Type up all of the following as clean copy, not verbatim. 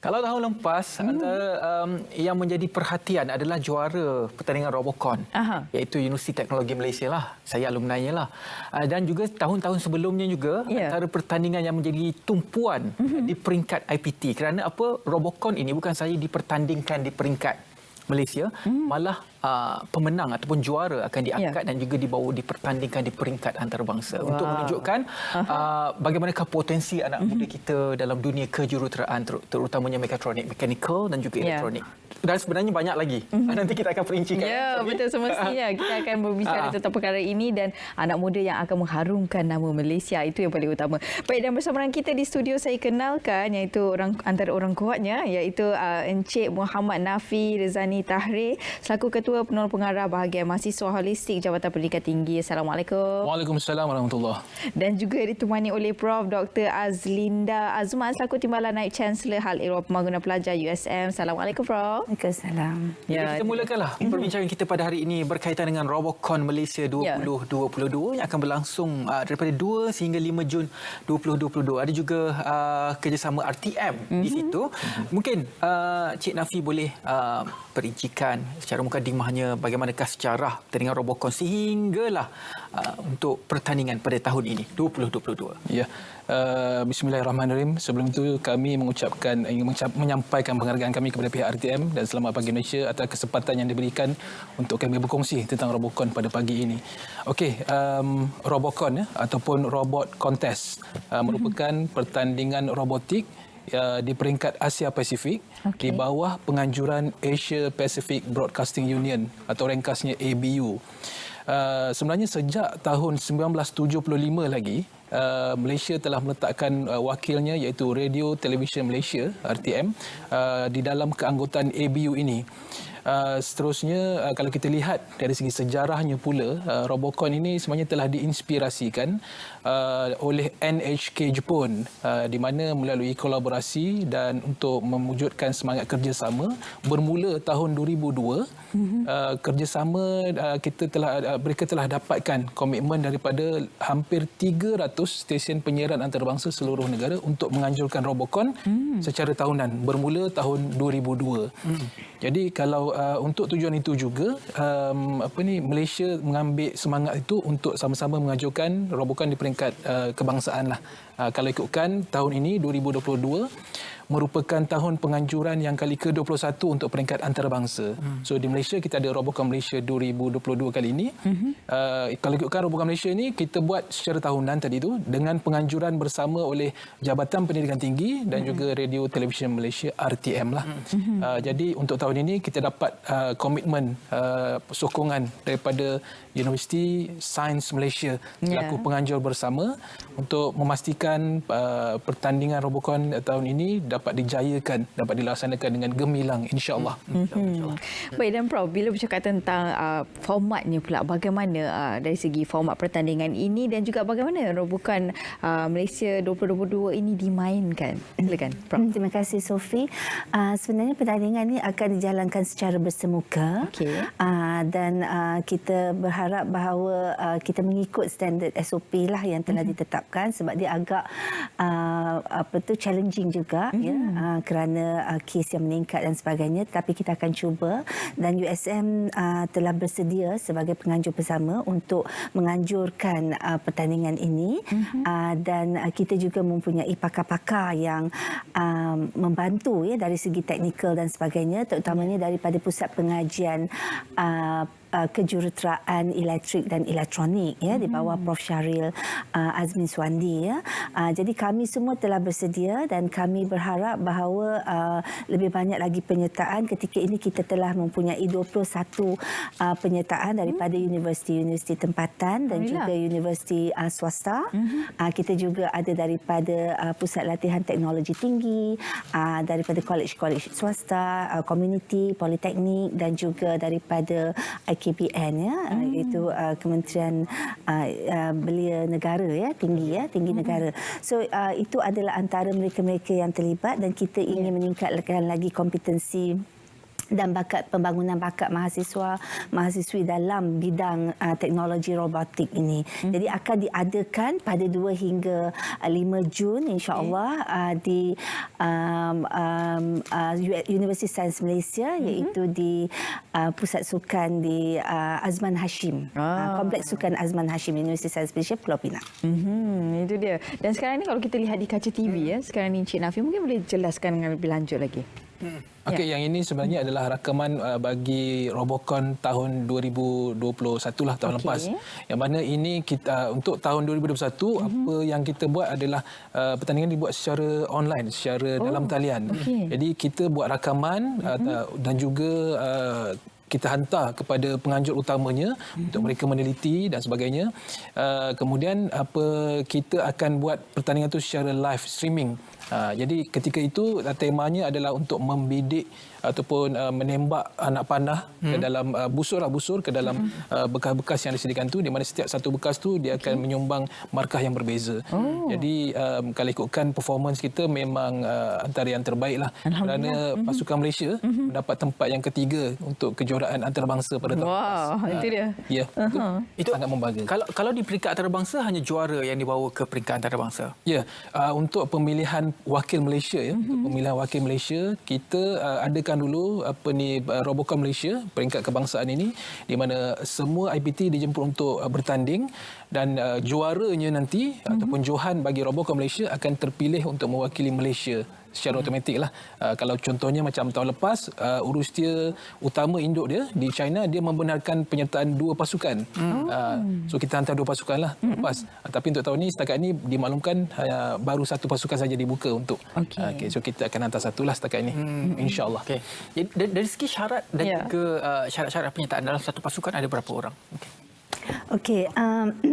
Kalau tahun lepas, antara yang menjadi perhatian adalah juara pertandingan Robocon, iaitu Universiti Teknologi Malaysia lah. Saya alumni-nya lah. Dan juga tahun-tahun sebelumnya juga, antara pertandingan yang menjadi tumpuan di peringkat IPT. Kerana apa? Robocon ini bukan sahaja dipertandingkan di peringkat Malaysia, malah pemenang ataupun juara akan diangkat dan juga dipertandingkan di peringkat antarabangsa untuk menunjukkan bagaimanakah potensi anak muda kita dalam dunia kejuruteraan, terutamanya mekatronik, mechanical dan juga elektronik. Dan sebenarnya banyak lagi. Nanti kita akan perincikan. Ya, betul, semestinya kita akan berbicara tentang perkara ini dan anak muda yang akan mengharumkan nama Malaysia, itu yang paling utama. Baik, dan bersama dengan kita di studio saya kenalkan iaitu antara orang kuatnya iaitu Encik Muhammad Nafi Rezani Tahrir selaku Ketua Penolong Pengarah Bahagian Mahasiswa Holistik Jabatan Pendidikan Tinggi. Assalamualaikum. Waalaikumsalam warahmatullahi. Dan juga ditemani oleh Prof Dr. Azlinda Azman selaku Timbalan Naib Chancellor Hal Ehwal Pembangunan Pelajar USM. Assalamualaikum Prof. Waalaikumsalam. Kita mulakanlah perbincangan kita pada hari ini berkaitan dengan Robocon Malaysia 2022 yang akan berlangsung daripada 2 sehingga 5 Jun 2022. Ada juga kerjasama RTM di situ. Mungkin Cik Nafi boleh perincikan secara mukadimahnya bagaimanakah sejarah pertandingan Robocon sehinggalah untuk pertandingan pada tahun ini 2022. Ya. Bismillahirrahmanirrahim. Sebelum itu kami menyampaikan penghargaan kami kepada pihak RTM dan Selamat Pagi Malaysia atas kesempatan yang diberikan untuk kami berkongsi tentang Robocon pada pagi ini. Okey, Robocon ataupun Robot Contest merupakan pertandingan robotik di peringkat Asia Pasifik di bawah penganjuran Asia Pacific Broadcasting Union atau ringkasnya ABU. Sebenarnya sejak tahun 1975 lagi Malaysia telah meletakkan wakilnya iaitu Radio Television Malaysia RTM di dalam keanggotaan ABU ini. Seterusnya kalau kita lihat dari segi sejarahnya pula, Robocon ini sebenarnya telah diinspirasikan oleh NHK Jepun di mana melalui kolaborasi dan untuk mewujudkan semangat kerjasama bermula tahun 2002 kerjasama mereka telah dapatkan komitmen daripada hampir 300 stesen penyiaran antarabangsa seluruh negara untuk menganjurkan Robocon secara tahunan bermula tahun 2002. Jadi kalau untuk tujuan itu juga Malaysia mengambil semangat itu untuk sama-sama mengajukan Robocon di peringkat kebangsaan lah. Kalau ikutkan tahun ini 2022 merupakan tahun penganjuran yang kali ke-21 untuk peringkat antarabangsa. So di Malaysia kita ada Robocon Malaysia 2022 kali ini. Kalau ikutkan Robocon Malaysia ini kita buat secara tahunan tadi tu dengan penganjuran bersama oleh Jabatan Pendidikan Tinggi dan juga Radio Television Malaysia RTM lah. Jadi untuk tahun ini kita dapat komitmen sokongan daripada Universiti Sains Malaysia selaku penganjur bersama untuk memastikan pertandingan Robocon tahun ini dapat dijayakan, dapat dilaksanakan dengan gemilang insya-Allah. Baik, dan Prof, bila bercakap tentang formatnya pula, bagaimana dari segi format pertandingan ini dan juga bagaimana Robocon Malaysia 2022 ini dimainkan? Silakan Prof. Terima kasih Sophie. Sebenarnya pertandingan ini akan dijalankan secara bersemuka dan kita berharap bahawa kita mengikut standard SOP lah yang telah ditetapkan sebab dia agak challenging juga kerana kes yang meningkat dan sebagainya, tapi kita akan cuba dan USM telah bersedia sebagai penganjur bersama untuk menganjurkan pertandingan ini dan kita juga mempunyai pakar-pakar yang membantu dari segi teknikal dan sebagainya, terutamanya daripada Pusat Pengajian Kejuruteraan Elektrik dan Elektronik di bawah Prof Syaril Azmin Suwandi jadi kami semua telah bersedia dan kami berharap bahawa lebih banyak lagi penyertaan. Ketika ini kita telah mempunyai 21 penyertaan daripada universiti-universiti tempatan dan juga universiti swasta. Kita juga ada daripada Pusat Latihan Teknologi Tinggi, daripada kolej-kolej swasta, komuniti, politeknik dan juga daripada KPN iaitu Kementerian Belia Negara tinggi negara. So itu adalah antara mereka-mereka yang terlibat dan kita ingin meningkatkan lagi kompetensi dan pembangunan bakat mahasiswi dalam bidang teknologi robotik ini. Jadi akan diadakan pada 2 hingga 5 Jun insya-Allah di Universiti Sains Malaysia, iaitu di Pusat Sukan di Azman Hashim. Kompleks Sukan Azman Hashim, Universiti Sains Malaysia, Pulau Pinang. Itu dia. Dan sekarang ni kalau kita lihat di kaca TV sekarang ni Encik Nafi mungkin boleh jelaskan dengan lebih lanjut lagi. Okey, yang ini sebenarnya adalah rakaman bagi Robocon tahun 2021 lah, tahun lepas. Yang mana ini kita untuk tahun 2021 apa yang kita buat adalah pertandingan dibuat secara online, secara dalam talian. Jadi kita buat rakaman dan juga kita hantar kepada penganjur utamanya untuk mereka meneliti dan sebagainya. Kemudian kita akan buat pertandingan itu secara live streaming. Jadi ketika itu temanya adalah untuk membidik ataupun menembak anak panah ke dalam busur ke dalam bekas-bekas yang disediakan tu, di mana setiap satu bekas tu dia akan menyumbang markah yang berbeza. Jadi kalau ikutkan performance kita memang antara yang terbaik lah, kerana pasukan Malaysia mendapat tempat yang ketiga untuk kejuaraan antarabangsa pada tahun lepas. Itu dia. Ya, itu sangat membanggakan. Kalau di peringkat antarabangsa hanya juara yang dibawa ke peringkat antarabangsa. Ya, untuk pemilihan wakil Malaysia untuk pemilihan wakil Malaysia kita adakan dulu Robocon Malaysia peringkat kebangsaan ini, di mana semua IPT dijemput untuk bertanding dan juaranya nanti ataupun johan bagi Robocon Malaysia akan terpilih untuk mewakili Malaysia secara automatik lah. Kalau contohnya macam tahun lepas, urustia utama induk dia di China, dia membenarkan penyertaan 2 pasukan. So kita hantar 2 pasukan lah lepas. Tapi untuk tahun ni, setakat ni dimaklumkan baru 1 pasukan saja dibuka untuk. So kita akan hantar 1 lah setakat ini. InsyaAllah. Dari segi syarat dan juga syarat-syarat penyertaan dalam satu pasukan ada berapa orang? Okey,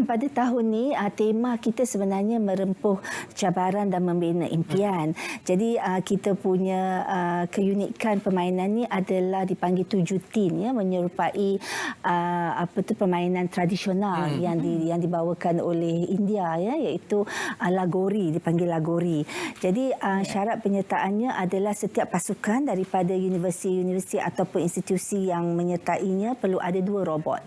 pada tahun ni tema kita sebenarnya merempuh cabaran dan membina impian. Jadi kita punya keunikan permainan ni adalah dipanggil 7 tin, ya, menyerupai permainan tradisional yang dibawakan oleh India, ya, iaitu lagori, dipanggil lagori. Jadi syarat penyertaannya adalah setiap pasukan daripada universiti ataupun institusi yang menyertainya perlu ada 2 robot.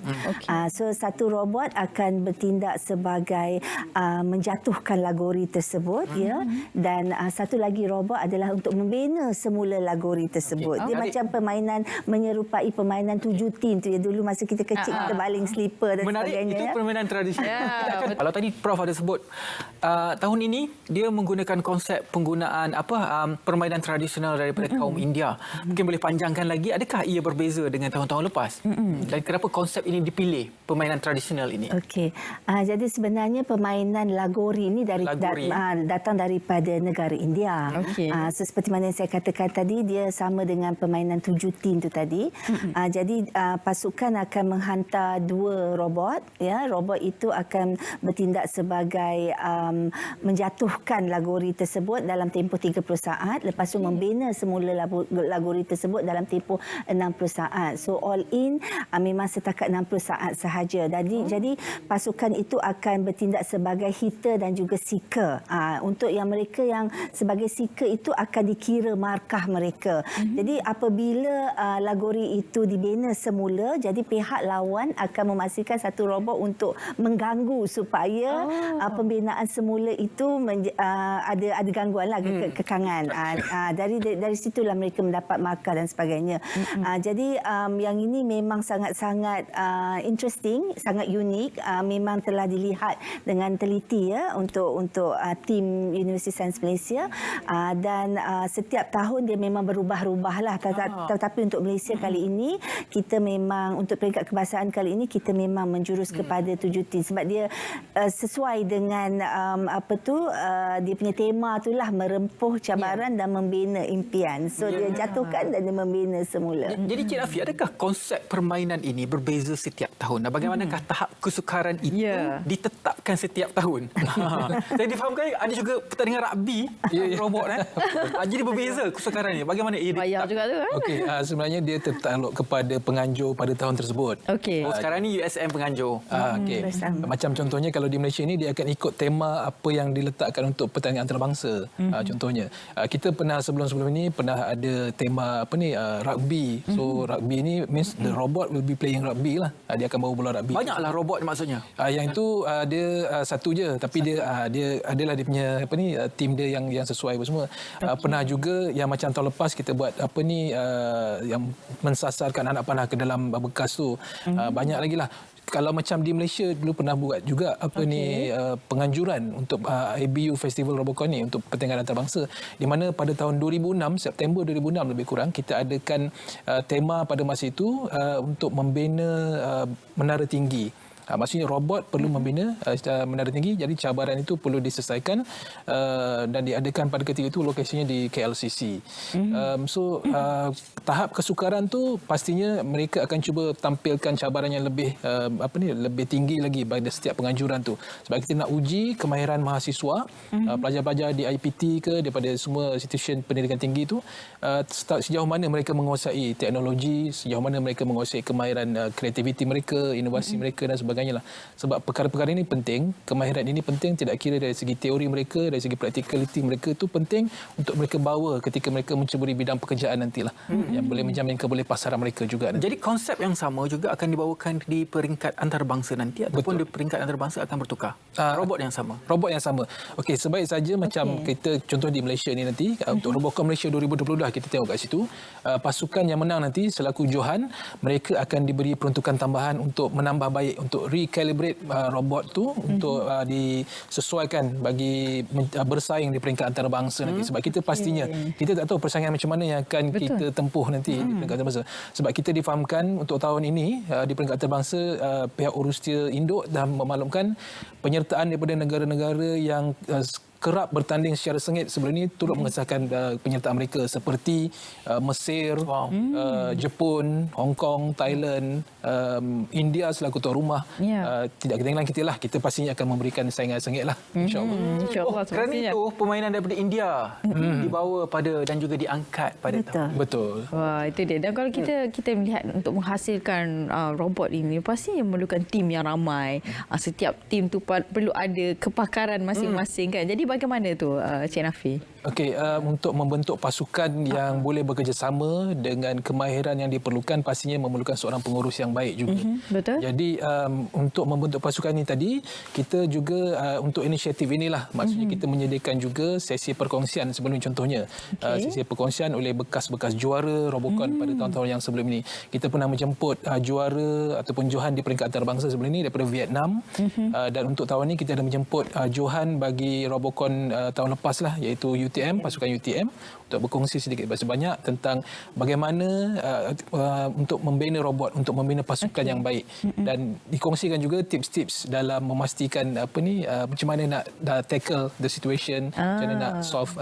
So satu robot akan bertindak sebagai menjatuhkan lagori tersebut, ya, dan satu lagi robot adalah untuk membina semula lagori tersebut. Dia macam permainan menyerupai permainan 7 tin tu, ya, dulu masa kita kecil kita baling slipper dan sebagainya. Itu permainan tradisional. Kalau tadi Prof ada sebut tahun ini dia menggunakan konsep penggunaan permainan tradisional daripada kaum India. Mungkin boleh panjangkan lagi, adakah ia berbeza dengan tahun-tahun lepas? Dan kenapa konsep ini dipilih, permainan tradisional ini? Okey. Jadi sebenarnya permainan lagori ini datang daripada negara India. So, seperti mana yang saya katakan tadi, dia sama dengan permainan 7 tin tu tadi. Jadi pasukan akan menghantar 2 robot, ya. Robot itu akan bertindak sebagai menjatuhkan lagori tersebut dalam tempoh 30 saat, lepas tu membina semula lagori tersebut dalam tempoh 60 saat. So all in memang setakat 60 saat sahaja. Jadi pasukan itu akan bertindak sebagai hitter dan juga seeker. Untuk yang mereka yang sebagai seeker itu akan dikira markah mereka. Jadi apabila lagori itu dibina semula, jadi pihak lawan akan memastikan satu robot untuk mengganggu supaya pembinaan semula itu ada gangguan lah, kekangan. Dari situlah mereka mendapat markah dan sebagainya. Jadi yang ini memang sangat-sangat interesting, sangat unik, memang telah dilihat dengan teliti, ya, untuk tim Universiti Sains Malaysia, dan setiap tahun dia memang berubah-ubahlah. Tetapi untuk Malaysia kali ini, kita memang untuk peringkat kebangsaan kali ini kita memang menjurus kepada 7 tin sebab dia sesuai dengan dia punya tema itulah merempuh cabaran dan membina impian. So dia jatuhkan dan dia membina semula. Jadi Cik Nafi, adakah konsep permainan ini berbeza setiap tahun? Dan bagaimanakah tahap kesukaran itu ditetapkan akan setiap tahun. Saya difahamkan ada juga pertandingan rugby robot jadi berbeza sekarang ni. Bagaimana ia bayar juga tu Okey, sebenarnya dia tertakluk kepada penganjur pada tahun tersebut. Okey. Sekarang ni USM penganjur. Okey. Macam contohnya kalau di Malaysia ni dia akan ikut tema apa yang diletakkan untuk pertandingan antarabangsa. Contohnya kita pernah sebelum-sebelum ini pernah ada tema rugby. So rugby ni means the robot will be playing rugby lah. Dia akan bawa bola rugby. Banyaklah robot maksudnya. Yang itu dia satu je, tapi dia adalah dia punya tim dia yang sesuai semua. Pernah juga yang macam tahun lepas kita buat yang mensasarkan anak panah ke dalam bekas tu. Banyak lagi lah. Kalau macam di Malaysia dulu pernah buat juga penganjuran untuk ABU Festival Robocon ni untuk pertandingan antarabangsa, di mana pada tahun 2006 September 2006 lebih kurang kita adakan tema pada masa itu untuk membina menara tinggi. Maksudnya robot perlu membina menara tinggi, jadi cabaran itu perlu diselesaikan dan diadakan pada ketika itu lokasinya di KLCC. Tahap kesukaran tu pastinya mereka akan cuba tampilkan cabaran yang lebih lebih tinggi lagi pada setiap penganjuran tu. Sebab kita nak uji kemahiran mahasiswa, pelajar-pelajar di IPT ke daripada semua institusi pendidikan tinggi tu, sejauh mana mereka menguasai teknologi, sejauh mana mereka menguasai kemahiran kreativiti mereka, inovasi mereka dan sebagainya. Sebab perkara-perkara ini penting, kemahiran ini penting tidak kira dari segi teori mereka, dari segi practicality mereka itu penting untuk mereka bawa ketika mereka menceburi bidang pekerjaan nantilah, yang boleh menjamin keboleh pasaran mereka juga nanti. Jadi konsep yang sama juga akan dibawakan di peringkat antarabangsa nanti ataupun di peringkat antarabangsa akan bertukar. Robot yang sama. Robot yang sama. Okey, sebaik saja macam kita contoh di Malaysia ni nanti untuk Robocon Malaysia 2022 kita tengok kat situ, pasukan yang menang nanti selaku Johan, mereka akan diberi peruntukan tambahan untuk menambah baik, untuk recalibrate robot tu untuk disesuaikan bagi bersaing di peringkat antarabangsa nanti. Sebab kita pastinya kita tak tahu persaingan macam mana yang akan kita tempuh nanti di peringkat antarabangsa. Sebab kita difahamkan untuk tahun ini di peringkat antarabangsa pihak Urustia Induk dah memaklumkan penyertaan daripada negara-negara yang kerap bertanding secara sengit sebelum ini turut mengesahkan penyertaan mereka seperti Mesir, Jepun, Hong Kong, Thailand, India selaku tuan rumah. Tidak ketinggalan kita lah, kita pastinya akan memberikan saingan sengit lah, insyaAllah. Kerana itu permainan daripada India dibawa pada dan juga diangkat pada tahun. Betul. Wah, itu dia. Dan kalau kita melihat untuk menghasilkan robot ini pasti memerlukan tim yang ramai. Setiap tim tu perlu ada kepakaran masing-masing kan. Jadi bagaimana tu Cik Nafi? Okey, untuk membentuk pasukan yang boleh bekerjasama dengan kemahiran yang diperlukan pastinya memerlukan seorang pengurus yang baik juga. Betul. Jadi untuk membentuk pasukan ini tadi, kita juga untuk inisiatif inilah maksudnya kita menyediakan juga sesi perkongsian sebelum contohnya. Sesi perkongsian oleh bekas-bekas juara Robocon pada tahun-tahun yang sebelum ini. Kita pernah menjemput juara ataupun Johan di peringkat antarabangsa sebelum ini daripada Vietnam. Dan untuk tahun ini kita ada menjemput Johan bagi Robocon tahun lepas lah, iaitu UTM, pasukan UTM, untuk berkongsi sedikit banyak tentang bagaimana untuk membina robot, untuk membina pasukan yang baik, dan dikongsikan juga tips-tips dalam memastikan macam mana nak tackle the situation, macam mana nak solve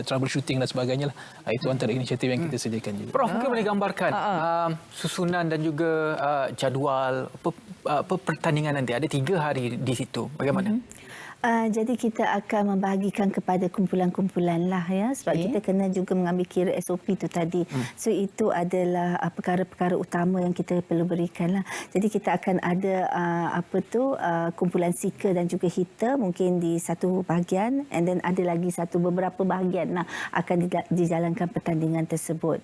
troubleshooting dan sebagainya lah. Itu antara inisiatif yang kita sediakan juga. Prof, mungkin boleh gambarkan susunan dan juga jadual pertandingan nanti. Ada 3 hari di situ. Bagaimana? Jadi kita akan membahagikan kepada kumpulan-kumpulan lah ya, sebab kita kena juga mengambil kira SOP tu tadi. So itu adalah perkara-perkara utama yang kita perlu berikan lah. Jadi kita akan ada kumpulan seeker dan juga hitter mungkin di satu bahagian, and then ada lagi beberapa bahagian akan dijalankan pertandingan tersebut.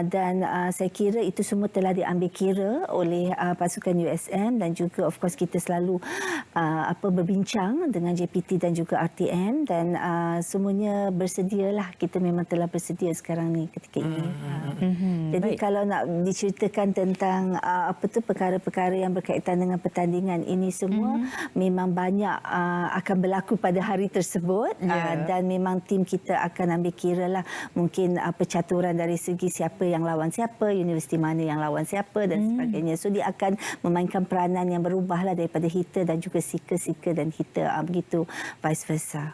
Dan saya kira itu semua telah diambil kira oleh pasukan USM, dan juga of course kita selalu berbincang dengan JPT dan juga RTM, dan semuanya bersedialah. Kita memang telah bersedia sekarang ni ketika ini. Jadi kalau nak diceritakan tentang perkara-perkara yang berkaitan dengan pertandingan ini semua memang banyak akan berlaku pada hari tersebut, dan memang tim kita akan ambil kira lah mungkin percaturan dari segi siapa yang lawan siapa, universiti mana yang lawan siapa dan sebagainya. So dia akan memainkan peranan yang berubahlah daripada hitter dan juga seeker dan hitter begitu, vice versa.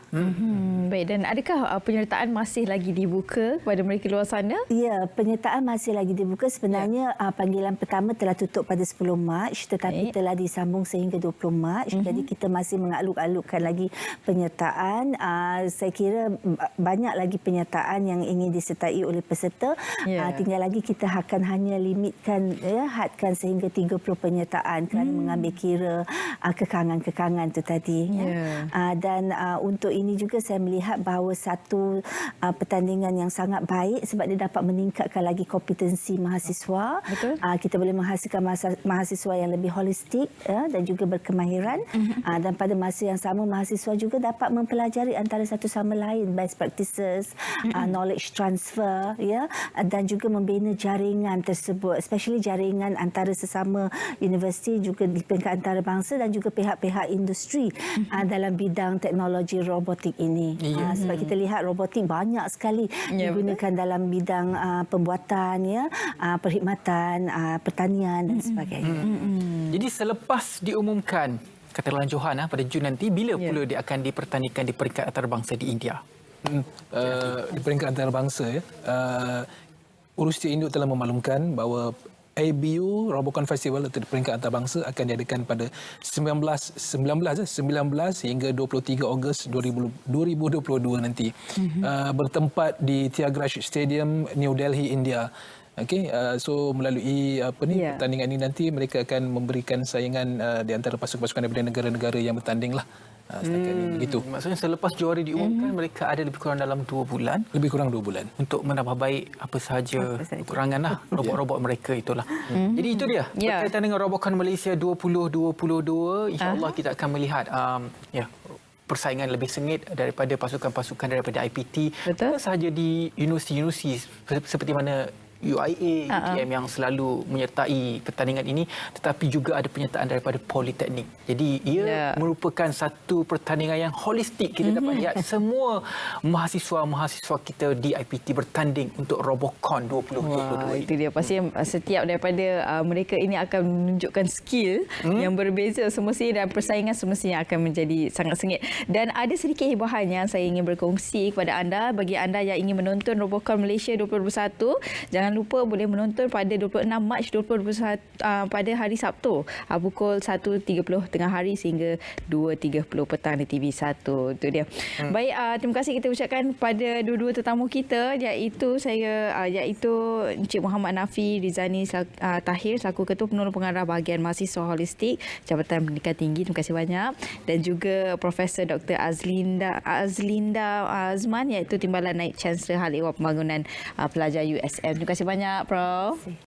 Baik, dan adakah penyertaan masih lagi dibuka kepada mereka luar sana? Ya, penyertaan masih lagi dibuka. Sebenarnya panggilan pertama telah tutup pada 10 Mac tetapi telah disambung sehingga 20 Mac. Jadi kita masih mengaluk-alukkan lagi penyertaan. Saya kira banyak lagi penyertaan yang ingin disertai oleh peserta. Tinggal lagi kita akan hanya limitkan, hadkan sehingga 30 penyertaan kerana mengambil kira kekangan-kekangan itu tadi. Dan untuk ini juga saya melihat bahawa satu pertandingan yang sangat baik sebab dia dapat meningkatkan lagi kompetensi mahasiswa. Kita boleh menghasilkan mahasiswa yang lebih holistik dan juga berkemahiran. Dan pada masa yang sama mahasiswa juga dapat mempelajari antara satu sama lain best practices, knowledge transfer, dan juga membina jaringan tersebut, especially jaringan antara sesama universiti, juga di peringkat antarabangsa dan juga pihak-pihak industri dalam bidang teknologi robotik ini. Sebab kita lihat robotik banyak sekali digunakan dalam bidang pembuatan, perkhidmatan, pertanian dan sebagainya. Jadi selepas diumumkan katakanlah Johan pada Jun nanti, bila pula dia akan dipertandingkan di peringkat antarabangsa di India? Di peringkat antarabangsa, Urustia Induk telah memaklumkan bahawa ABU Robocon Festival atau di peringkat antarabangsa akan diadakan pada 19 hingga 23 Ogos 2022 nanti. Bertempat di Tyagaraja Stadium, New Delhi, India. So melalui pertandingan ini nanti mereka akan memberikan saingan di antara pasukan-pasukan daripada negara-negara yang bertanding lah. Setakat ini begitu. Maksudnya selepas juara diumumkan mereka ada lebih kurang dalam 2 bulan. Lebih kurang 2 bulan. Untuk menambah baik apa sahaja kekurangan lah robot-robot mereka itulah. Jadi itu dia berkaitan dengan Robocon Malaysia 2022. InsyaAllah kita akan melihat persaingan lebih sengit daripada pasukan-pasukan daripada IPT. Bukan sahaja di universiti-universiti seperti mana UIA, UTM yang selalu menyertai pertandingan ini, tetapi juga ada penyertaan daripada Politeknik. Jadi ia merupakan satu pertandingan yang holistik. Kita dapat lihat semua mahasiswa-mahasiswa kita di IPT bertanding untuk Robocon 2022. Itu dia, pasti setiap daripada mereka ini akan menunjukkan skill yang berbeza semestinya dan persaingan semestinya akan menjadi sangat sengit. Dan ada sedikit hiburan yang saya ingin berkongsi kepada anda. Bagi anda yang ingin menonton Robocon Malaysia 2021, jangan lupa boleh menonton pada 26 Mac 2021 pada hari Sabtu pukul 1.30 tengah hari sehingga 2.30 petang di TV1. Itu dia. Baik, terima kasih kita ucapkan pada dua-dua tetamu kita, iaitu Encik Muhammad Nafi Rizani Tahir selaku Ketua Penolong Pengarah Bahagian Mahasiswa Holistik Jabatan Pendidikan Tinggi. Terima kasih banyak. Dan juga Profesor Dr. Azlinda Azman, iaitu Timbalan Naib Chancellor Hal Ehwal Pembangunan Pelajar USM. Terima kasih banyak, Prof.